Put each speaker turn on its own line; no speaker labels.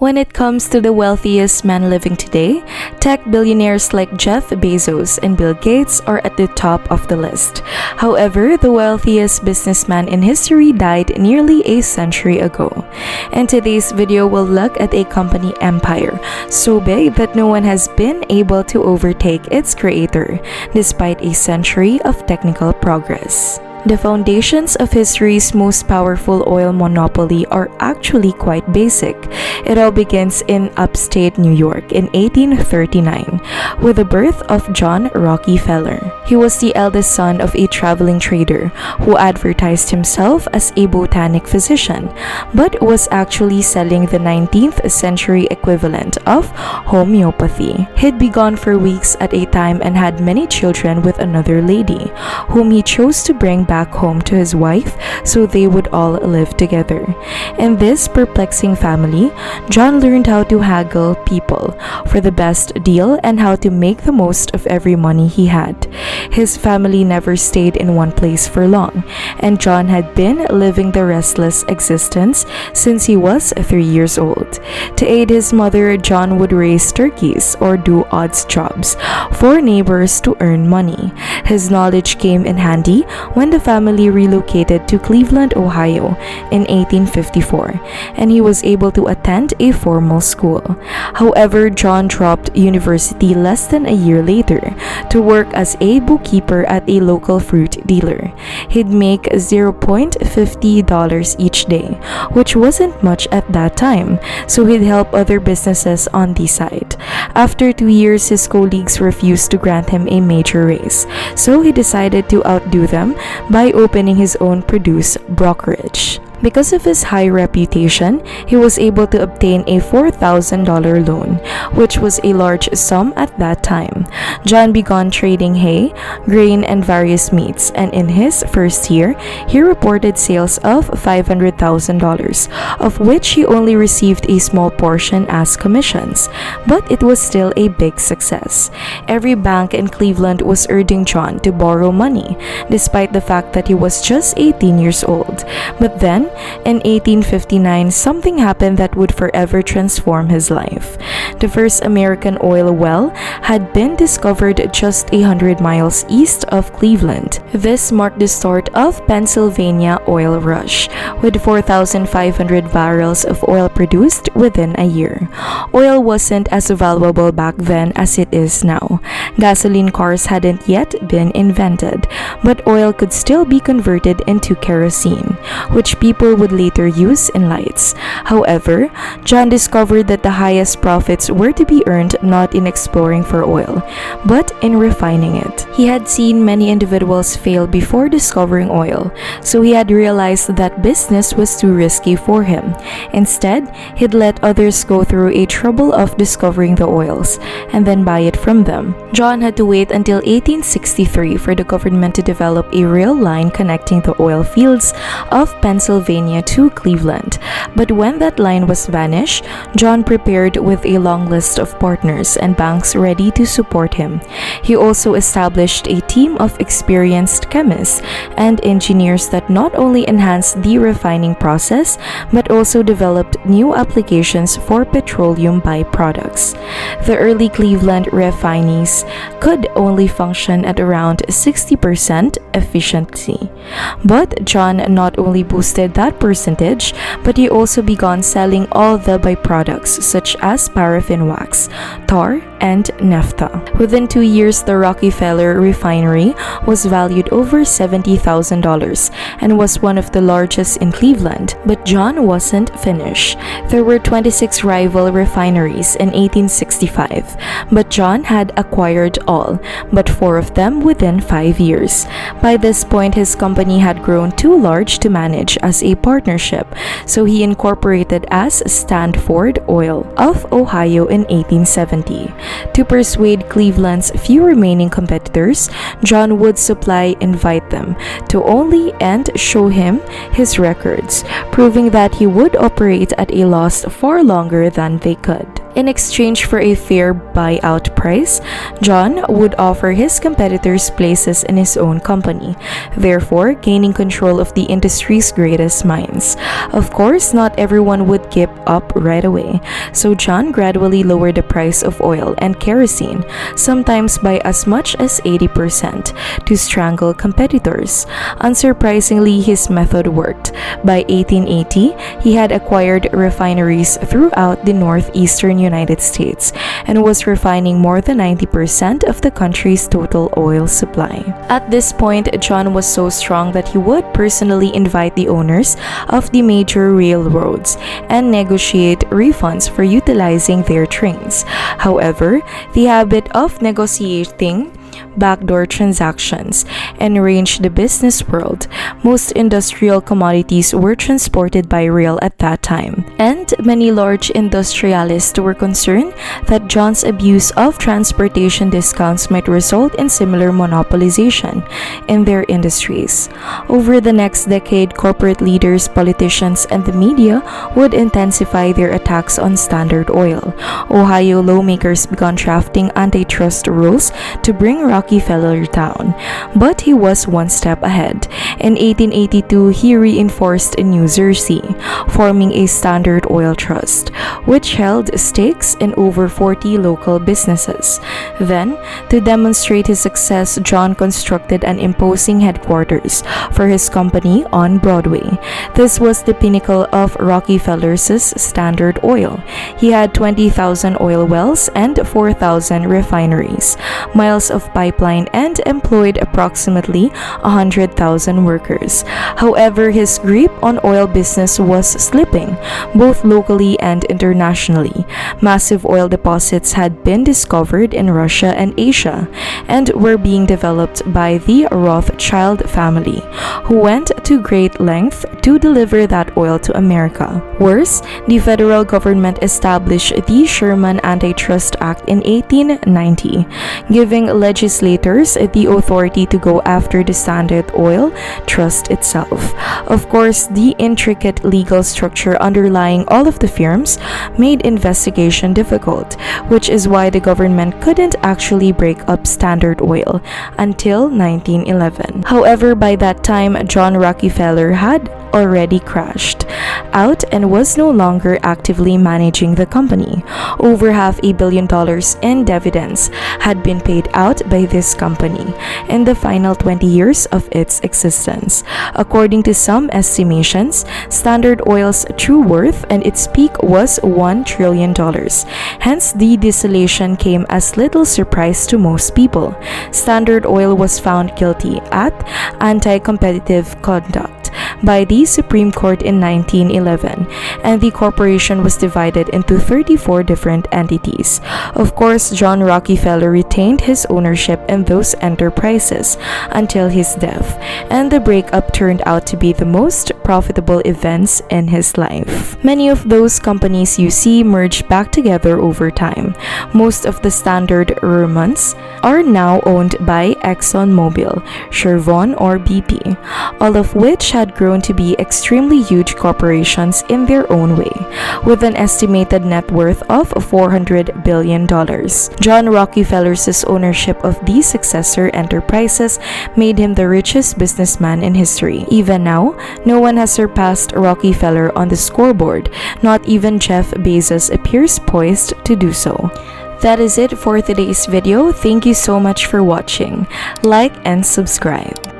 When it comes to the wealthiest men living today, tech billionaires like Jeff Bezos and Bill Gates are at the top of the list. However, the wealthiest businessman in history died nearly a century ago. In today's video, we'll look at a company empire so big that no one has been able to overtake its creator, despite a century of technical progress. The foundations of history's most powerful oil monopoly are actually quite basic. It all begins in upstate New York in 1839 with the birth of John Rockefeller. He was the eldest son of a traveling trader who advertised himself as a botanic physician, but was actually selling the 19th century equivalent of homeopathy. He'd be gone for weeks at a time and had many children with another lady, whom he chose to bring back home to his wife so they would all live together. In this perplexing family, John learned how to haggle people for the best deal and how to make the most of every money he had. His family never stayed in one place for long, and John had been living the restless existence since he was 3 years old. To aid his mother, John would raise turkeys or do odd jobs for neighbors to earn money. His knowledge came in handy when the family relocated to Cleveland, Ohio in 1854, and he was able to attend a formal school. However, John dropped university less than a year later to work as a bookkeeper at a local fruit dealer. He'd make $0.50 each day, which wasn't much at that time, so he'd help other businesses on the side. After 2 years, his colleagues refused to grant him a major raise, so he decided to outdo them by opening his own produce brokerage. Because of his high reputation, he was able to obtain a $4,000 loan, which was a large sum at that time. John began trading hay, grain, and various meats, and in his first year, he reported sales of $500,000, of which he only received a small portion as commissions, but it was still a big success. Every bank in Cleveland was urging John to borrow money, despite the fact that he was just 18 years old. But then, in 1859, something happened that would forever transform his life. The first American oil well had been discovered just 100 miles east of Cleveland. This marked the start of Pennsylvania oil rush, with 4,500 barrels of oil produced within a year. Oil wasn't as valuable back then as it is now. Gasoline cars hadn't yet been invented, but oil could still be converted into kerosene, which people would later use in lights. However, John discovered that the highest profits were to be earned not in exploring for oil, but in refining it. He had seen many individuals fail before discovering oil, so he had realized that business was too risky for him. Instead, he'd let others go through a trouble of discovering the oils and then buy it from them. John had to wait until 1863 for the government to develop a rail line connecting the oil fields of Pennsylvania to Cleveland. But when that line was vanished, John prepared with a long list of partners and banks ready to support him. He also established a team of experienced chemists and engineers that not only enhanced the refining process, but also developed new applications for petroleum byproducts. The early Cleveland refineries could only function at around 60% efficiency. But John not only boosted that percentage, but he also began selling all the byproducts such as paraffin wax, tar, and naphtha. Within 2 years, the Rockefeller refinery was valued over $70,000 and was one of the largest in Cleveland. But John wasn't finished. There were 26 rival refineries in 1865, but John had acquired all but 4 of them within 5 years. By this point, his company had grown too large to manage as a partnership, so he incorporated as Stanford Oil of Ohio in 1870. To persuade Cleveland's few remaining competitors, John would supply invite them to only and show him his records, proving that he would operate at a loss far longer than they could. In exchange for a fair buyout price, John would offer his competitors places in his own company, therefore gaining control of the industry's greatest minds. Of course, not everyone would give up right away, so John gradually lowered the price of oil and kerosene, sometimes by as much as 80%, to strangle competitors. Unsurprisingly, his method worked. By 1880, he had acquired refineries throughout the northeastern United States and was refining more than 90% of the country's total oil supply. At this point, John was so strong that he would personally invite the owners of the major railroads and negotiate refunds for utilizing their trains. However, the habit of negotiating backdoor transactions enraged the business world. Most industrial commodities were transported by rail at that time, and many large industrialists were concerned that John's abuse of transportation discounts might result in similar monopolization in their industries. Over the next decade, corporate leaders, politicians, and the media would intensify their attacks on Standard Oil. Ohio lawmakers began drafting antitrust rules to bring Rockefeller down, but he was one step ahead. In 1882, he reinforced New Jersey, forming a Standard Oil Trust, which held stakes in over 40 local businesses. Then, to demonstrate his success, John constructed an imposing headquarters for his company on Broadway. This was the pinnacle of Rockefeller's Standard Oil. He had 20,000 oil wells and 4,000 refineries, miles of pipeline, and employed approximately 100,000 workers. However, his grip on oil business was slipping, both locally and internationally. Massive oil deposits had been discovered in Russia and Asia, and were being developed by the Rothschild family, who went to great length to deliver that oil to America. Worse, the federal government established the Sherman Antitrust Act in 1890, giving legislators the authority to go after the Standard Oil Trust itself. Of course, the intricate legal structure underlying all of the firms made investigation difficult, which is why the government couldn't actually break up Standard Oil until 1911. However, by that time, John Rockefeller had already crashed out and was no longer actively managing the company. Over $500 million in dividends had been paid out by this company in the final 20 years of its existence. According to some estimations, Standard Oil's true worth and its peak was $1 trillion. Hence, the dissolution came as little surprise to most people. Standard Oil was found guilty at anti-competitive conduct by the Supreme Court in 1911, and the corporation was divided into 34 different entities. Of course, John Rockefeller retained his ownership in those enterprises until his death, and the breakup turned out to be the most profitable events in his life. Many of those companies you see merged back together over time. Most of the standard Romans are now owned by ExxonMobil, Chevron, or BP, all of which had grown to be extremely huge corporations in their own way, with an estimated net worth of $400 billion. John Rockefeller's ownership of these successor enterprises made him the richest businessman in history. Even now, no one has surpassed Rockefeller on the scoreboard. Not even Jeff Bezos appears poised to do so. That is it for today's video. Thank you so much for watching. Like and subscribe.